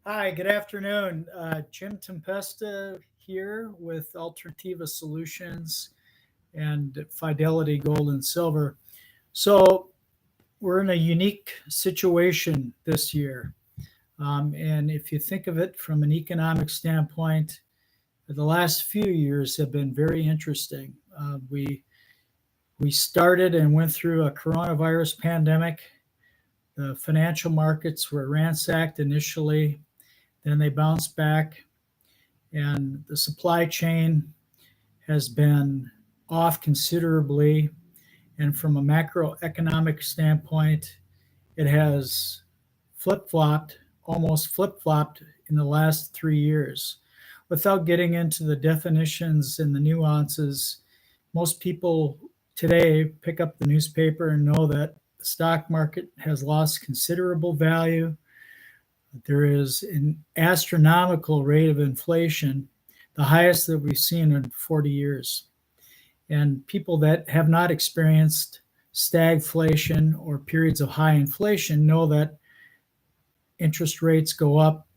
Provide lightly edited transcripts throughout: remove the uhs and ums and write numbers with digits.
Hi, good afternoon. Jim Tempesta here with Alternativa Solutions and Fidelity Gold and Silver. So, we're in a unique situation this year. And if you think of it from an economic standpoint, the last few years have been very interesting. We started and went through a coronavirus pandemic. The financial markets were ransacked initially, then they bounced back, and the supply chain has been off considerably. And from a macroeconomic standpoint, it has flip flopped, almost flip flopped in the last 3 years. Without getting into the definitions and the nuances, most people today pick up the newspaper and know that the stock market has lost considerable value. There is an astronomical rate of inflation, the highest that we've seen in 40 years. And people that have not experienced stagflation or periods of high inflation know that interest rates go up,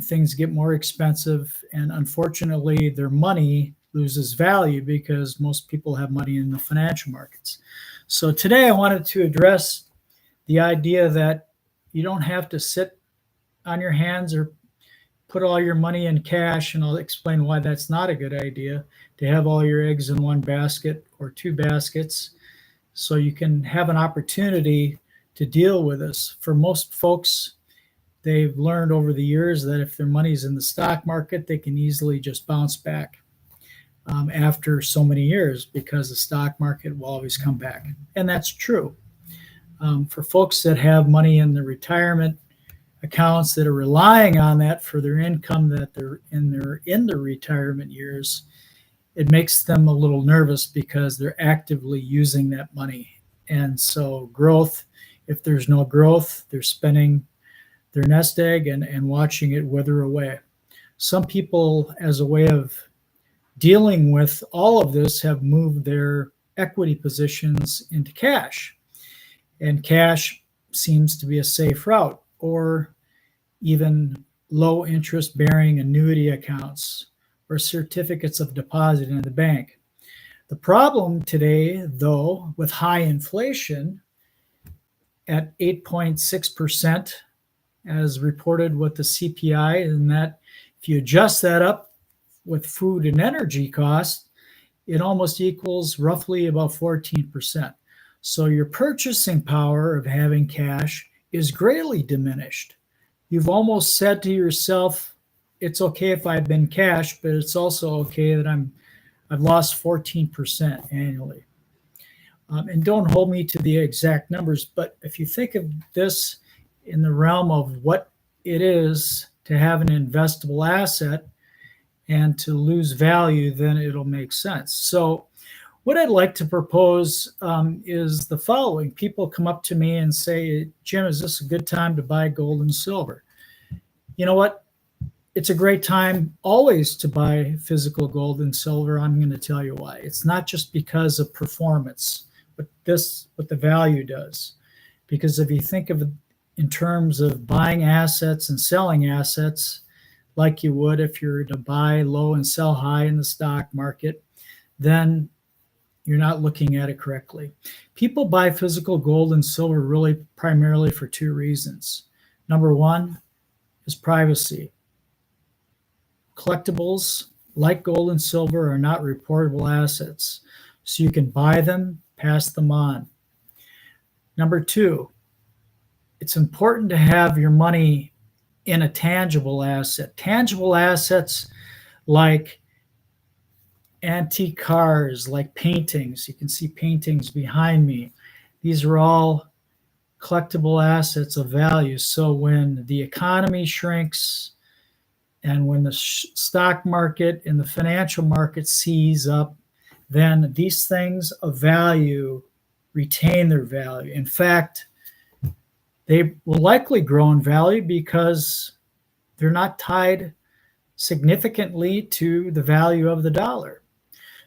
things get more expensive, and unfortunately, their money loses value because most people have money in the financial markets. So today I wanted to address the idea that you don't have to sit on your hands or put all your money in cash, and I'll explain why that's not a good idea to have all your eggs in one basket or two baskets, so you can have an opportunity to deal with this. For most folks, they've learned over the years that if their money's in the stock market, they can easily just bounce back after so many years because the stock market will always come back. And that's true. For folks that have money in the retirement accounts that are relying on that for their income that they're in their retirement years, it makes them a little nervous because they're actively using that money. And so growth, if there's no growth, they're spending their nest egg and watching it wither away. Some people, as a way of dealing with all of this, have moved their equity positions into cash. And cash seems to be a safe route, or even low interest bearing annuity accounts or certificates of deposit in the bank. The problem today, though, with high inflation at 8.6%, as reported with the CPI, and that if you adjust that up with food and energy costs, it almost equals roughly about 14%. So your purchasing power of having cash is greatly diminished. You've almost said to yourself, it's okay if I've been cash, but it's also okay that I've lost 14% annually. And don't hold me to the exact numbers, but if you think of this in the realm of what it is to have an investable asset and to lose value, then it'll make sense. So what I'd like to propose is the following. People come up to me and say, Jim, is this a good time to buy gold and silver? You know what? It's a great time always to buy physical gold and silver. I'm going to tell you why. It's not just because of performance, but what the value does. Because if you think of it in terms of buying assets and selling assets, like you would if you're to buy low and sell high in the stock market, then you're not looking at it correctly. People buy physical gold and silver really primarily for two reasons. Number one is privacy. Collectibles like gold and silver are not reportable assets, so you can buy them, pass them on. Number two, it's important to have your money in a tangible asset. Tangible assets like antique cars, like paintings. You can see paintings behind me. These are all collectible assets of value. So when the economy shrinks and when the stock market and the financial market seize up, then these things of value retain their value. In fact, they will likely grow in value because they're not tied significantly to the value of the dollar.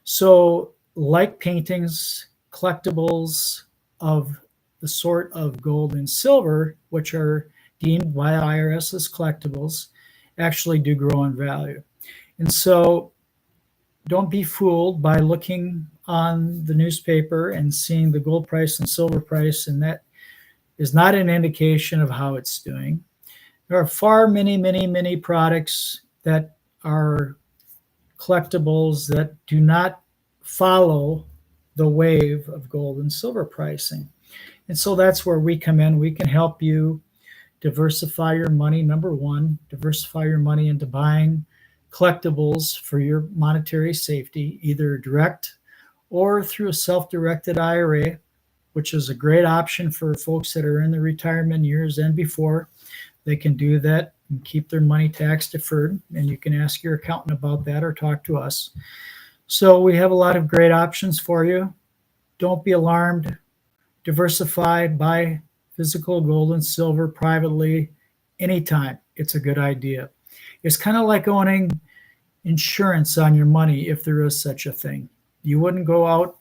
So, like paintings, collectibles of the sort of gold and silver, which are deemed by the IRS as collectibles, actually do grow in value. And so don't be fooled by looking on the newspaper and seeing the gold price and silver price, and that is not an indication of how it's doing. There are far many products that are collectibles that do not follow the wave of gold and silver pricing. And so that's where we come in. We can help you diversify your money. Number one, diversify your money into buying collectibles for your monetary safety, either direct or through a self-directed IRA, which is a great option for folks that are in the retirement years and before. They can do that and keep their money tax deferred, and you can ask your accountant about that or talk to us. So we have a lot of great options for you. Don't be alarmed. Diversify, buy physical gold and silver privately anytime. It's a good idea. It's kind of like owning insurance on your money, if there is such a thing. You wouldn't go out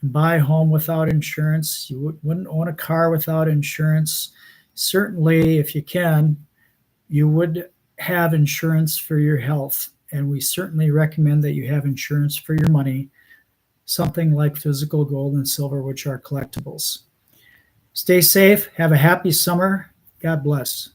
and buy a home without insurance. You wouldn't own a car without insurance. Certainly, if you can, you would have insurance for your health. And we certainly recommend that you have insurance for your money, something like physical gold and silver, which are collectibles. Stay safe. Have a happy summer. God bless.